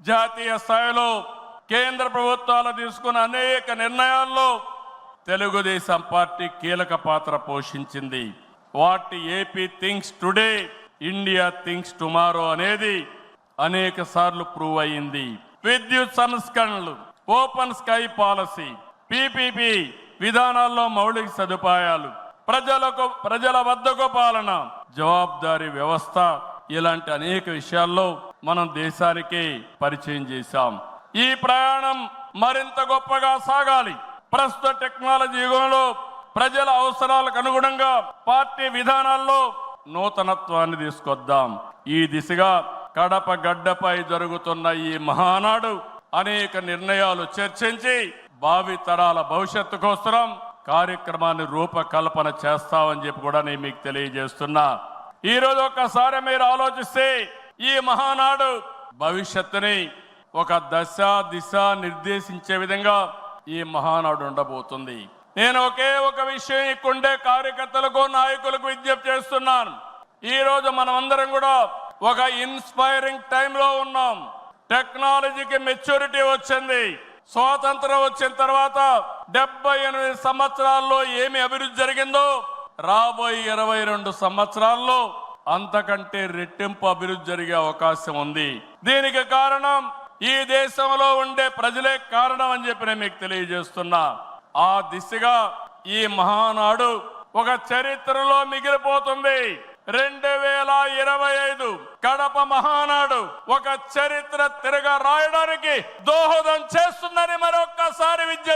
జాతీయ స్థాయిలో కేంద్ర ప్రభుత్వాలు తీసుకున్న అనేక నిర్ణయాల్లో తెలుగుదేశం పార్టీ కీలక పాత్ర పోషించింది. What AP thinks today, India thinks tomorrow అనేది అనేక సార్లు ప్రూవ్ అయింది. విద్యుత్ సంస్కరణలు, ఓపెన్ స్కై పాలసీ, పీపీపీ విధానాల్లో మౌలిక సదుపాయాలు, ప్రజల వద్దకు పాలన, జవాబుదారీ వ్యవస్థ, ఇలాంటి అనేక విషయాల్లో మనం దేశానికి పరిచయం చేశాం. ఈ ప్రయాణం మరింత గొప్పగా సాగాలి. ప్రస్తుత టెక్నాలజీ యుగంలో ప్రజల అవసరాలకు అనుగుణంగా పార్టీ విధానాల్లో నూతనత్వాన్ని తీసుకొద్దాం. ఈ దిశగా కడప గడ్డపై జరుగుతున్న ఈ మహానాడు అనేక నిర్ణయాలు చర్చించి భావి తరాల భవిష్యత్తు కోసం కార్యక్రమాన్ని రూపకల్పన చేస్తామని చెప్పి కూడా నేను మీకు తెలియజేస్తున్నా. ఈ రోజు ఒక్కసారి మీరు ఆలోచిస్తే ఈ మహానాడు భవిష్యత్తుని ఒక దశ దిశ నిర్దేశించే విధంగా ఈ మహానాడు ఉండబోతుంది. నేను ఒకే ఒక విషయం ఇక్కడుండే కార్యకర్తలకు, నాయకులకు విజ్ఞప్తి చేస్తున్నాను. ఈ రోజు మనం అందరం కూడా ఒక ఇన్స్పైరింగ్ టైంలో ఉన్నాం. టెక్నాలజీకి మెచ్యూరిటీ వచ్చింది. స్వాతంత్రం వచ్చిన తర్వాత 78 సంవత్సరాల్లో ఏమి అభివృద్ధి జరిగిందో రాబోయే 22 సంవత్సరాల్లో అంతకంటే రెట్టింపు అభివృద్ధి జరిగే అవకాశం ఉంది. దీనికి కారణం ఈ దేశంలో ఉండే ప్రజలే కారణం అని చెప్పి నేను మీకు తెలియజేస్తున్నా. ఆ దిశగా ఈ మహానాడు ఒక చరిత్రలో మిగిలిపోతుంది. 2025 కడప మహానాడు ఒక చరిత్ర తిరగ రాయడానికి దోహదం చేస్తుందని మరొక్కసారి విజ్ఞప్తి